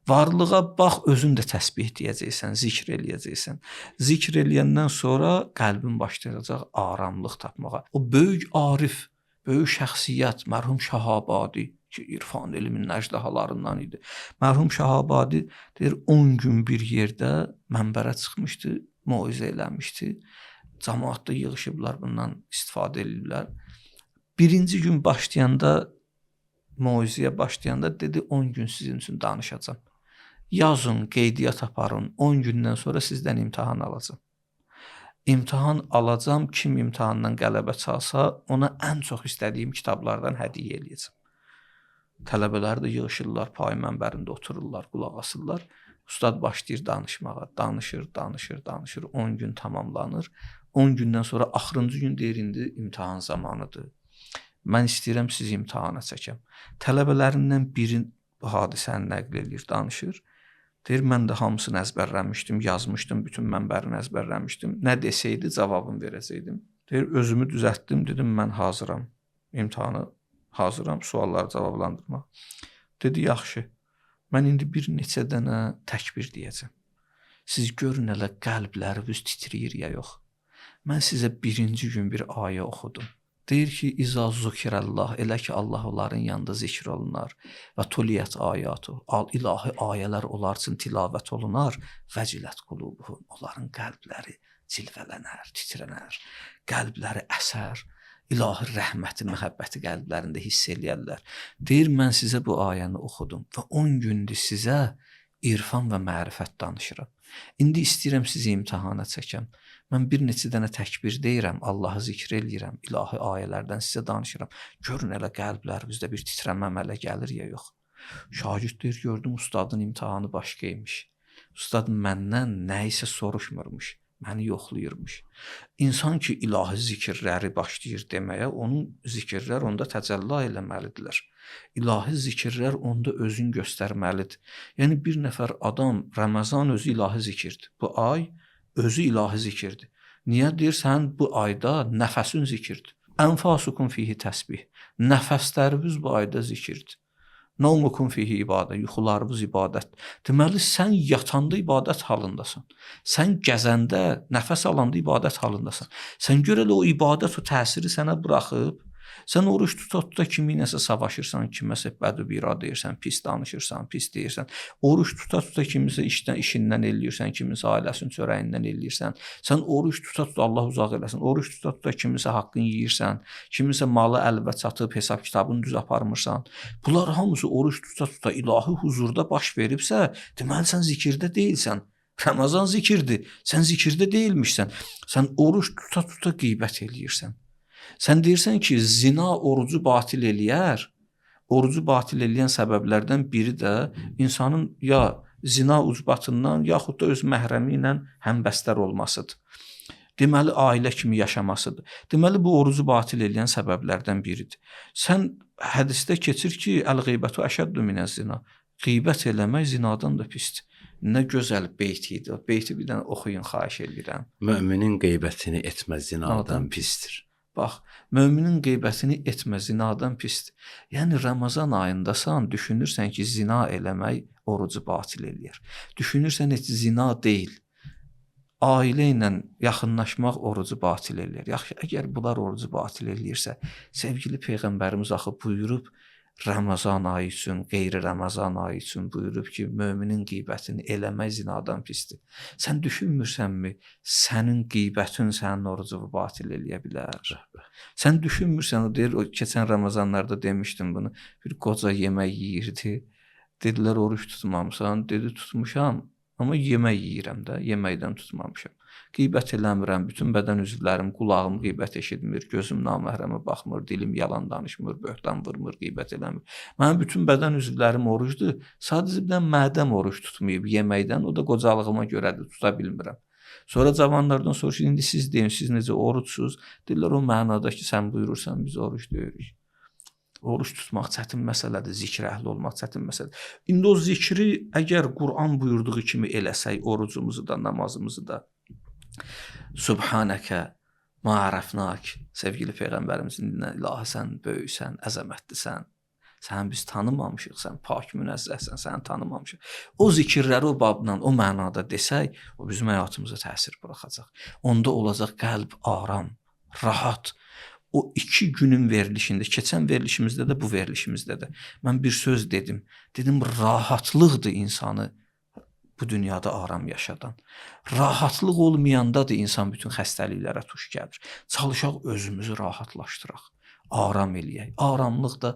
Varlığa bax, özün də təsbih deyəcəksən, zikr eləyəcəksən. Zikr eləyəndən sonra qəlbin başlayacaq aramlıq tapmağa. O böyük arif, böyük şəxsiyyət, mərhum Şahabadi ki, irfan elminin əjdahalarından idi. Mərhum Şahabadi deyir, 10 gün bir yerdə mənbərə çıxmışdı, moizə eləmişdi. Cəmaatda yığışıblar, bundan istifadə edirlər. Birinci gün başlayanda, moizəyə başlayanda dedi, 10 gün sizin üçün danışacağam. Yazın, qeydiyyat aparın, 10 gündən sonra sizdən imtahan alacağam. İmtahan alacağam, kim imtahandan qələbə çalsa, ona ən çox istədiyim kitablardan hədiyyə eləyəcəm. Tələbələr də yığışırlar, pay mənbərində otururlar, qulaq asırlar. Ustad başlayır danışmağa, danışır, 10 gün tamamlanır. 10 gündən sonra axırıncı gün deyir, indi imtahan zamanıdır. Mən istəyirəm sizi imtahana çəkəm. Tələbələrindən biri bu hadisəni nəql edir, danışır. Deyir, mən də hamısını əzbərləmişdim, yazmışdım, bütün mənbərini əzbərləmişdim. Nə desəydi, cavabını verəcəkdim. Deyir, özümü düzəltdim, dedim, mən hazıram. İmtahanı hazıram, sualları cavablandırmaq. Dedi, yaxşı, mən indi bir neçə dənə təkbir deyəcəm. Siz görün elə qəlbləriniz titriyir ya yox. Mən sizə birinci gün bir ayə oxudum. Deyir ki, İza zukirəllah, elə ki, Allah onların yanında zikr olunar və tuliyət ayatu, ilahi ayələr onlar üçün tilavət olunar, vəcilət qulubuhum, onların qəlbləri cilvələnər, titrənər, qəlbləri əsər, ilahi rəhməti, məhəbbəti qəlblərində hiss eləyərlər. Deyir, mən sizə bu ayəni oxudum və 10 gündür sizə irfan və mərifət danışıram. İndi istəyirəm sizi imtahana çəkəm. Mən bir neçə dənə təkbir deyirəm, Allahı zikr eləyirəm, ilahi ayələrdən sizə danışıram. Görün elə qəlblərinizdə bir titrənmə əmələ gəlir ya yox. Şagird deyir, gördüm ustadın imtahanı başqa imiş. Ustad məndən nə isə soruşmurmuş. Məni yoxlayırmış. İnsan ki, ilahi zikirləri başlayır deməyə, onun zikirlər onda təcəlli eləməlidirlər. İlahi zikirlər onda özün göstərməlidir. Yəni, bir nəfər adam, Ramazan özü ilahi zikirdir. Bu ay özü ilahi zikirdir. Niyə deyirsən, bu ayda nəfəsin zikirdir. Ənfasukum fihi təsbih. Nəfəsləriniz bu ayda zikirdir. Nawmukum fihi ibadə, yuxularınız ibadət. Deməli, sən yatanda ibadət halındasan. Sən gəzəndə, nəfəs alanda ibadət halındasan. Sən görə o ibadət, o təsiri sənə buraxıb, sən oruç tuta-tuta kiminəsə savaşırsan, kiməsə bədbira deyirsən, pis danışırsan, pis deyirsən. Oruç tuta-tuta kimisə işindən eləyirsən, kimisə ailəsinin çörəyindən eləyirsən. Sən oruç tuta-tuta Allah uzaq eləsin. Oruç tuta-tuta kimisə haqqını yeyirsən, kimisə malı əlvə çatıb hesab kitabını düz aparmırsan. Bunlar hamısı oruç tuta-tuta ilahi huzurda baş veribsə, deməli sən zikirdə deyilsən. Ramazan zikirdir. Sən zikirdə deyilmişsən. Sən oruç tuta-tuta qeybət eləyirsən. Sən deyirsən ki, zina orucu batil eləyər. Orucu batil eləyən səbəblərdən biri də insanın ya zina ucbatından, yaxud da öz məhrəmi ilə həmbəstər olmasıdır. Deməli, ailə kimi yaşamasıdır. Deməli, bu orucu batil eləyən səbəblərdən biridir. Sən hədisdə keçir ki, əl-qeybətu əşəddu minəz-zina. Qeybət eləmək zinadan da pisdir. Nə gözəl beyt idi. O beyti bir dənə oxuyun, xahiş edirəm. Müminin qeybətini etməz zinadan pisdir. Bax, möminin qeybətini etmə, zinadan pisdir. Yəni, Ramazan ayındasan, düşünürsən ki, zina eləmək orucu batil eləyir. Düşünürsən heç zina deyil. ailə ilə yaxınlaşmaq orucu batil eləyir. Yaxşı, əgər bunlar orucu batil eləyirsə, sevgili peyğəmbərimiz axı buyurub Ramazan ayı üçün, qeyri-Ramazan ayı üçün buyurub ki, möminin qeybətini eləmək zinadan pisdir. Sən düşünmürsənmi, sənin qeybətin sənin orucunu batil eləyə bilər? Sən düşünmürsən, o deyir, o keçən Ramazanlarda demişdim bunu, bir qoca yemək yeyirdi. Dedilər, oruç tutmamısan, dedi, tutmuşam, amma yemək yeyirəm də, yeməkdən tutmamışam. Qeybət eləmirəm, bütün bədən üzvlərim, qulağım qeybət eşitmir, gözüm naməhrəmə baxmır, dilim yalan danışmır, böhtan vurmur, qeybət eləmir. Mənim bütün bədən üzvlərim orucdur, sadəcə bir mədəm oruç tutmayıb yeməkdən, o da qocalığıma görədir, tuta bilmirəm. Sonra cavanlardan soruşur, indi siz deyin, siz necə oruçsuz? Deyirlər, o mənada ki, sən buyurursan, biz oruç deyirik. Oruç tutmaq çətin məsələdir, zikr əhli olmaq çətin məsələdir. İndi o zikri əgər Quran buyurduğu kimi eləsək, orucumuzu da, namazımızı da, Subhanəkə ma ərəfnak, sevgili Peyğəmbərimizin dinlə, ilahi sən böyüksən, əzəmətlisən, sən biz tanımamışıq, sən pak münezzəhsən, sən tanımamışıq. O zikirləri o babla, o mənada desək, o bizim həyatımıza təsir buraxacaq. Onda olacaq qəlb aram, rahat. O 2 günün verilişində, keçən verilişimizdə də, bu verilişimizdə də mən bir söz dedim. Dedim, rahatlıqdır insanı bu dünyada aram yaşadan. Rahatlıq olmayandadır insan bütün xəstəliklərə tuş gəlir. Çalışaq özümüzü rahatlaşdıraq, aram eləyək. Aramlıq da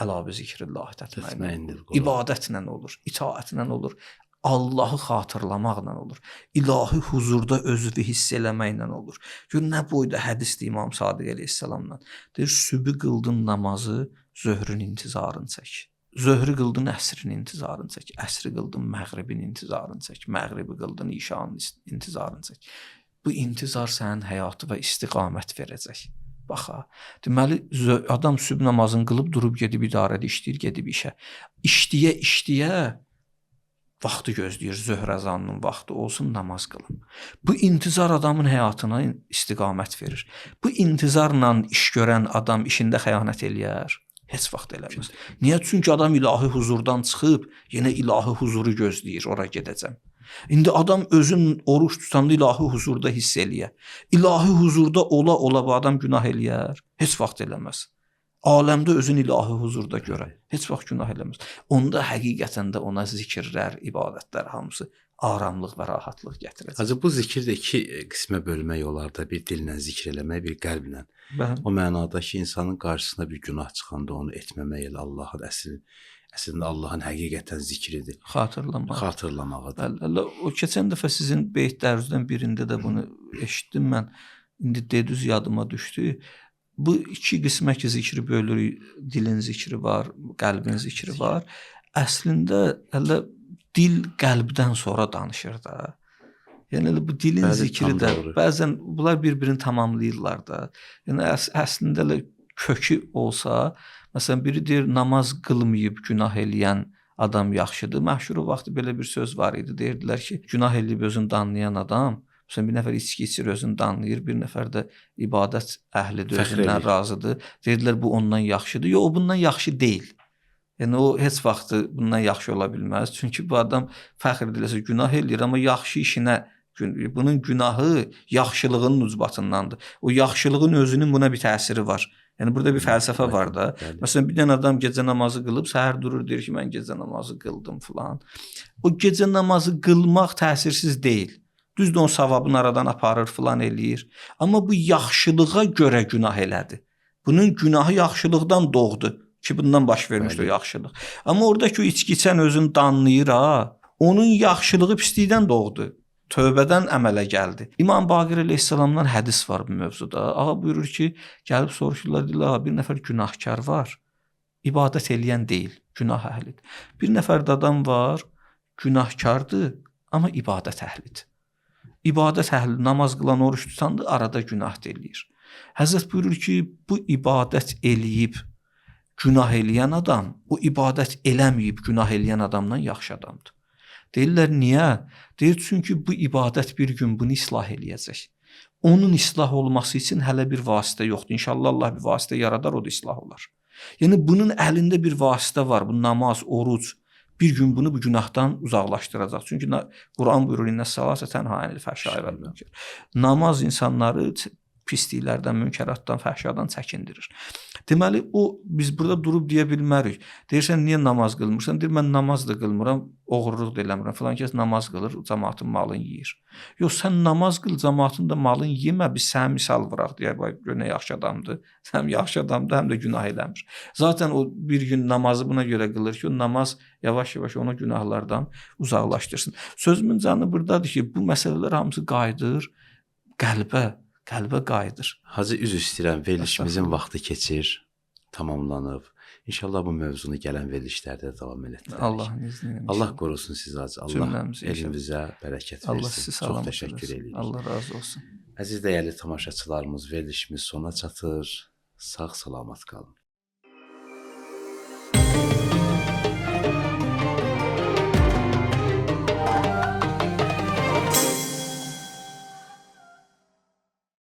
əlavə zikrillah tətməyinlə, ibadətlə olur, itaətlə olur, Allahı xatırlamaqla olur, ilahi huzurda özünü hiss eləməklə olur. Gör, nə boyda hədisdir İmam Sadiq əleyhissalamdan. Deyir, sübü qıldın namazı, zöhrün intizarını çək. Zöhrü qıldın əsrin intizarını çək, əsri qıldın məğribin intizarını çək, məğribi qıldın işanın intizarını çək. Bu intizar sənin həyatı və istiqamət verəcək. Baxa, deməli, adam sübh namazını qılıb, durub gedib idarədə işləyir, gedib işə. İşləyə, vaxtı gözləyir, zöhr əzanının vaxtı olsun, namaz qılın. Bu intizar adamın həyatına istiqamət verir. Bu intizarla iş görən adam işində xəyanət eləyər. Heç vaxt eləməz. Niyə? Çünki adam ilahi huzurdan çıxıb, yenə ilahi huzuru gözləyir, ora gedəcəm. İndi adam özün oruç tutanda ilahi huzurda hiss eləyə. İlahi huzurda ola bu adam günah eləyər. Heç vaxt eləməz. Aləmdə özün ilahi huzurda görə. Heç vaxt günah eləməz. Onda həqiqətən də ona zikirlər, ibadətlər hamısı aramlıq və rahatlıq gətirəcək. Hacı, bu zikirdə 2 qismə bölmək olar da, bir dillə zikr eləmək, bir qəlblə. O mənada ki, insanın qarşısına bir günah çıxanda onu etməmək elə Allahın əslində Allahın həqiqətən zikridir. Xatırlamağıdır. O keçən dəfə sizin beytlərinizdən birində də bunu eşitdim mən. İndi dediniz, yadıma düşdü. Bu 2 qismə ki, zikri bölürük, dilin zikri var, qəlbin zikri var. Əslində elə dil qəlbdən sonra danışır da. Yəni bu dilin zikri də bəzən bunlar bir-birini tamamlayırlar da. Yəni əslində kökü olsa, məsələn biri deyir namaz qılmayıb günah eləyən adam yaxşıdır. Məşhur vaxtı belə bir söz var idi. Deyirdilər ki, günah eləyib özünü danlayan adam, məsələn bir nəfər içki içir, özünü danlayır, bir nəfər də ibadət əhlidir, özündən razıdır. Deyirdilər bu ondan yaxşıdır. Yox, o bundan yaxşı deyil. Yəni o heç vaxt bundan yaxşı ola bilməz. Çünki bu adam fəxr ediləsə günah eləyir, amma yaxşı işinə, bunun günahı yaxşılığının ucbatındandır. O yaxşılığın özünün buna bir təsiri var. Yəni burada bir fəlsəfə var da. Məsələn bir dənə adam gecə namazı qılıb, səhər durur deyir ki, mən gecə namazı qıldım filan. O gecə namazı qılmaq təsirsiz deyil. Düzdür, onun savabını aradan aparır filan eləyir. Amma bu yaxşılığa görə günah elədi. Bunun günahı yaxşılıqdan doğdu. Ki bundan baş vermişdi o yaxşılıq. Amma oradakı o içki içən özünü danlayır ha. Onun yaxşılığı pislikdən doğdu. Tövbədən əmələ gəldi. İmam Baqir əleyhissalamdan hədis var bu mövzuda. Ağa buyurur ki, gəlib soruşurlar, deyirlər, bir nəfər günahkar var. İbadət eləyən deyil, günah əhlidir. Bir nəfər də adam var, günahkardır, amma ibadət əhlidir. İbadət əhli namaz qılan, oruç tutandır, arada günah eləyir. Həzrət buyurur ki, bu ibadət eləyib günah eləyən adam, o ibadət eləməyib günah eləyən adamdan yaxşı adamdır. Deyirlər, niyə? Deyir, çünki bu ibadət bir gün bunu islah eləyəcək. Onun islah olması üçün hələ bir vasitə yoxdur. İnşallah Allah bir vasitə yaradar, o da islah olar. Yəni, bunun əlində bir vasitə var. Bu namaz, oruc. bir gün bunu bu günahdan uzaqlaşdıracaq. Çünki Quran buyurur: "İnne salate tenha anil fəhşai vel münker." Namaz insanları pisliklərdən, münkeratdan, fəhşadan çəkindirir. Deməli, biz burada durub deyə bilmərik. Deyirsən, niyə namaz qılmırsan? Deyir, mən namaz da qılmıram, oğurluq da eləmirəm. Filan kəs namaz qılır, cəmaatın malını yeyir. Yox, sən namaz qıl, cəmaatın da malını yemə, biz sənə misal vuraq deyər, gör nə yaxşı adamdır. Həm yaxşı adamdır, həm də günah eləmir. Zaten o bir gün namazı buna görə qılır ki, o namaz yavaş-yavaş onu günahlardan uzaqlaşdırsın. Sözümün canı buradadır ki, bu məsələlər hamısı qayıdır qəlbə qayıdır. Hacı, üzr istəyirəm, verilişimizin vaxtı keçir, tamamlanıb. İnşallah bu mövzunu gələn verilişlərdə davam elətdirərik. Allahın izni ilə. Allah qorusun sizi Hacı. Allah elinizə bərəkət versin. Allah sizi Çox təşəkkür edirik. Allah razı olsun. Əziz dəyərli tamaşaçılarımız, verilişimiz sona çatır. Sağ salamat qalın.